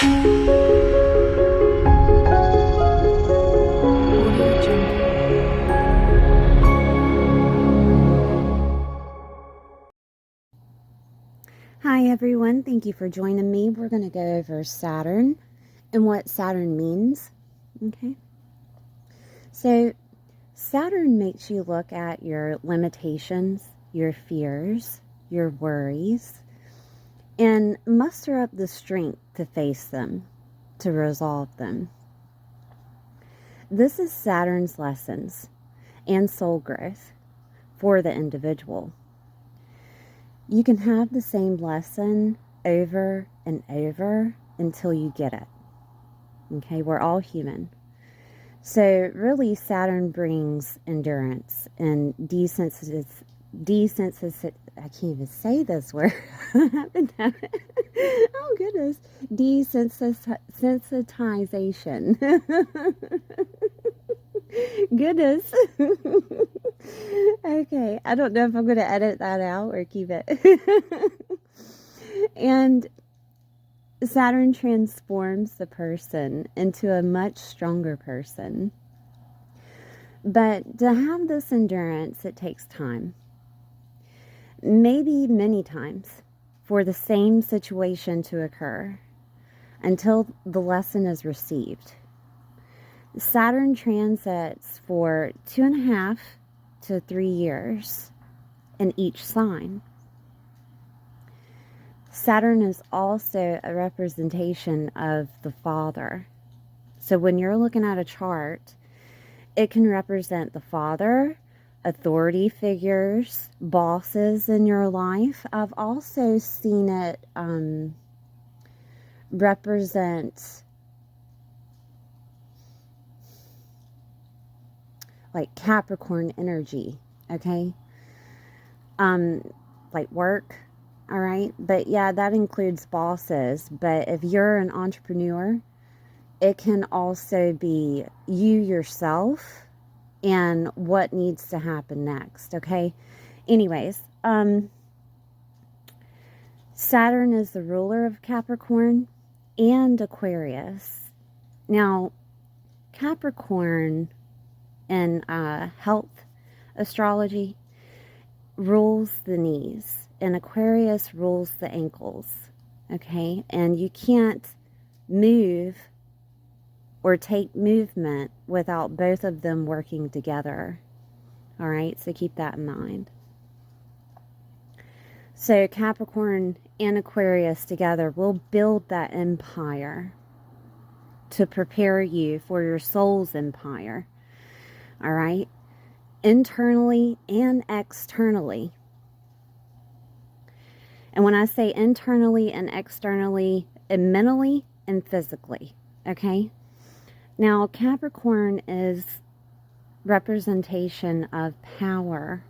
Hi everyone, thank you for joining me. We're going to go over Saturn and what Saturn means. Okay. So Saturn makes you look at your limitations, your fears, your worries, and muster up the strength to face them, to resolve them. This is Saturn's lessons and soul growth for the individual. You can have the same lesson over and over until you get it. Okay, we're all human. So really, Saturn brings endurance and I can't even say this word. Oh goodness, desensitization. Goodness. Okay, I don't know if I'm going to edit that out or keep it. And Saturn transforms the person into a much stronger person. But to have this endurance, it takes time. Maybe many times for the same situation to occur until the lesson is received. Saturn transits for 2.5 to 3 years in each sign. Saturn is also a representation of the father. So when you're looking at a chart, it can represent the father, authority figures, bosses in your life. I've also seen it represent like Capricorn energy, okay? Like work, all right? But yeah, that includes bosses. But if you're an entrepreneur, it can also be you yourself and what needs to happen next, okay? Anyways, Saturn is the ruler of Capricorn and Aquarius. Now, Capricorn in health astrology rules the knees, and Aquarius rules the ankles, okay? And you can't move or take movement without both of them working together, all right? So keep that in mind. So Capricorn and Aquarius together will build that empire to prepare you for your soul's empire, all right? Internally and externally. And when I say internally and externally, mentally and physically, okay? Now, Capricorn is representation of power,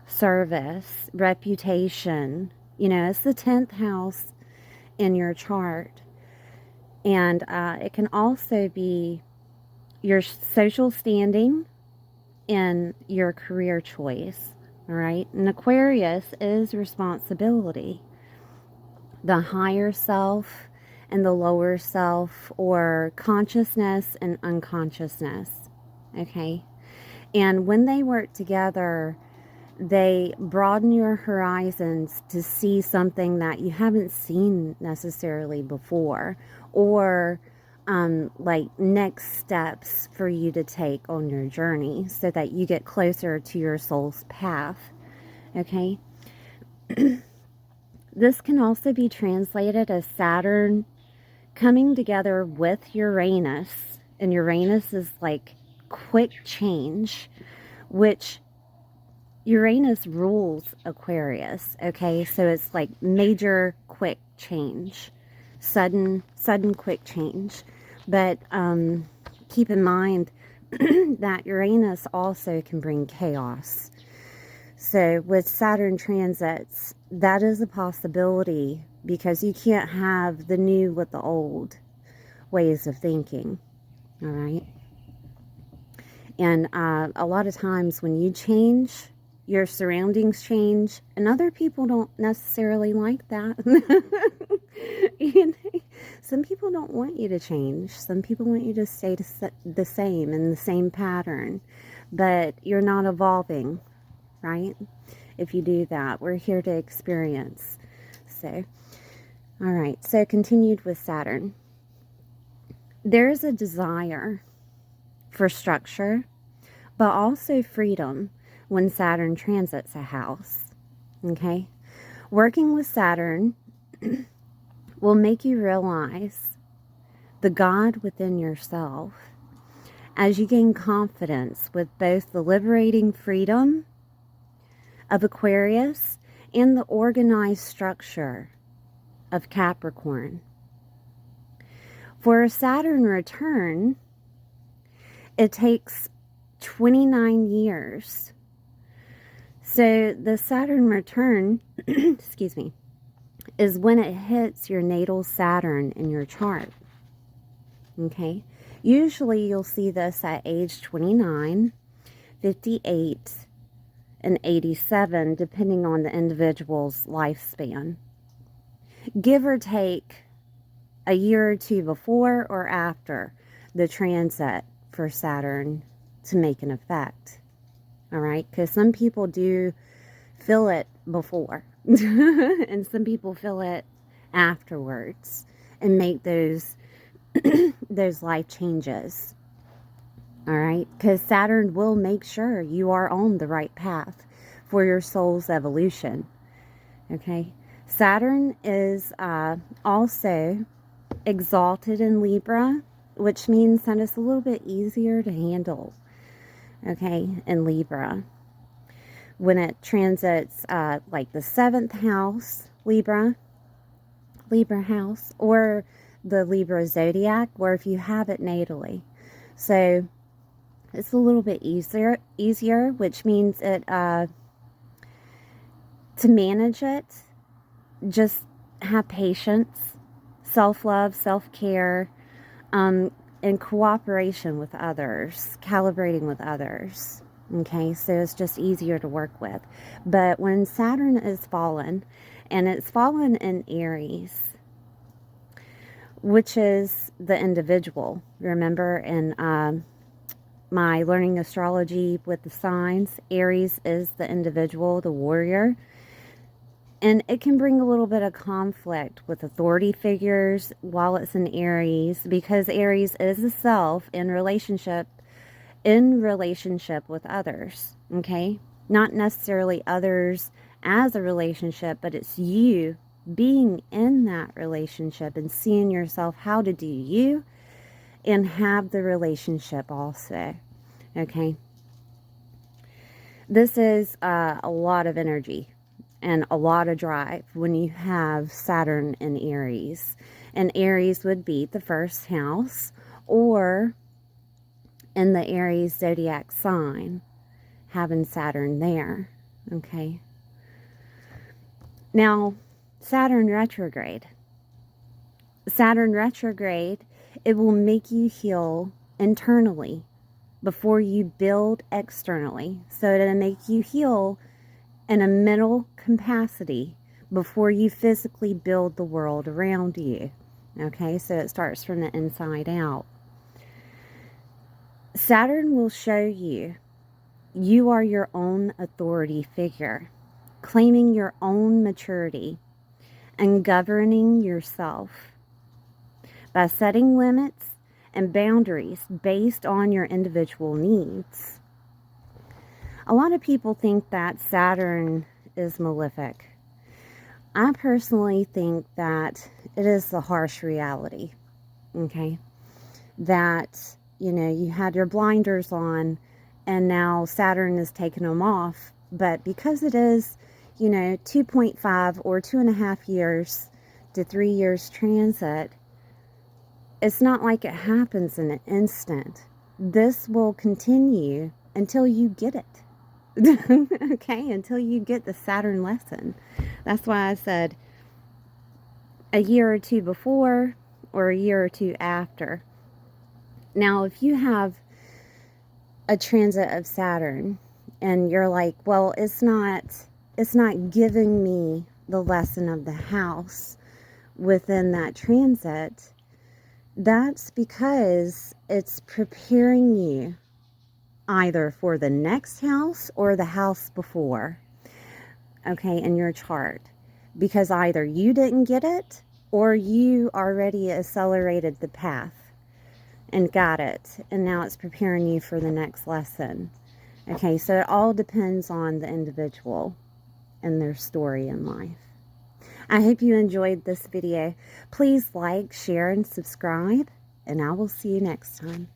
service, reputation. You know, it's the 10th house in your chart. And it can also be your social standing and your career choice, all right? And Aquarius is responsibility. The higher self and the lower self, or consciousness and unconsciousness, okay? And when they work together, they broaden your horizons to see something that you haven't seen necessarily before, or like next steps for you to take on your journey so that you get closer to your soul's path, okay? This can also be translated as Saturn coming together with Uranus, and Uranus is like quick change, which Uranus rules Aquarius, okay? So it's like major quick change, sudden quick change. But keep in mind that Uranus also can bring chaos. So with Saturn transits, that is a possibility, because you can't have the new with the old ways of thinking, all right? And a lot of times when you change, your surroundings change, and other people don't necessarily like that. some people don't want you to change. Some people want you to stay the same in the same pattern, but you're not evolving, right? If you do that, we're here to experience. So, all right, so continued with Saturn. There is a desire for structure, but also freedom when Saturn transits a house, okay? Working with Saturn will make you realize the God within yourself as you gain confidence with both the liberating freedom of Aquarius and the organized structure of Capricorn. For a Saturn return, it takes 29 years. So the Saturn return, excuse me, is when it hits your natal Saturn in your chart. Okay? Usually you'll see this at age 29, 58, and 87, depending on the individual's lifespan. Give or take a year or two before or after the transit for Saturn to make an effect. All right? Because some people do feel it before and some people feel it afterwards and make those those life changes. All right? Because Saturn will make sure you are on the right path for your soul's evolution. Okay? Saturn is also exalted in Libra, which means that it's a little bit easier to handle, okay, in Libra. When it transits like the 7th house, Libra house, or the Libra zodiac, or if you have it natally. So it's a little bit easier, which means it to manage it, just have patience, self-love, self-care, and cooperation with others, calibrating with others. Okay, so it's just easier to work with. But when Saturn is fallen, and it's fallen in Aries, which is the individual. Remember in my learning astrology with the signs, Aries is the individual, the warrior. And it can bring a little bit of conflict with authority figures while it's in Aries, because Aries is the self in relationship with others, okay? Not necessarily others as a relationship, but it's you being in that relationship and seeing yourself how to do you and have the relationship also, okay? This is a lot of energy and a lot of drive when you have Saturn in Aries. And Aries would be the 1st house, or in the Aries zodiac sign, having Saturn there, okay? Now, Saturn retrograde. Saturn retrograde, it will make you heal internally before you build externally. So it'll make you heal in a mental capacity before you physically build the world around you. Okay, so it starts from the inside out. Saturn will show you you are your own authority figure, claiming your own maturity and governing yourself by setting limits and boundaries based on your individual needs. A lot of people think that Saturn is malefic. I personally think that it is the harsh reality, okay? That, you know, you had your blinders on and now Saturn is taking them off. But because it is, you know, 2.5 or 2.5 years to 3 years transit, it's not like it happens in an instant. This will continue until you get it. Okay, until you get the Saturn lesson. That's why I said a year or two before or a year or two after. Now, if you have a transit of Saturn and you're like, well, it's not giving me the lesson of the house within that transit, That's because it's preparing you either for the next house or the house before, okay, in your chart. Because either you didn't get it or you already accelerated the path and got it, and now it's preparing you for the next lesson. Okay, so it all depends on the individual and their story in life. I hope you enjoyed this video. Please like, share, and subscribe, and I will see you next time.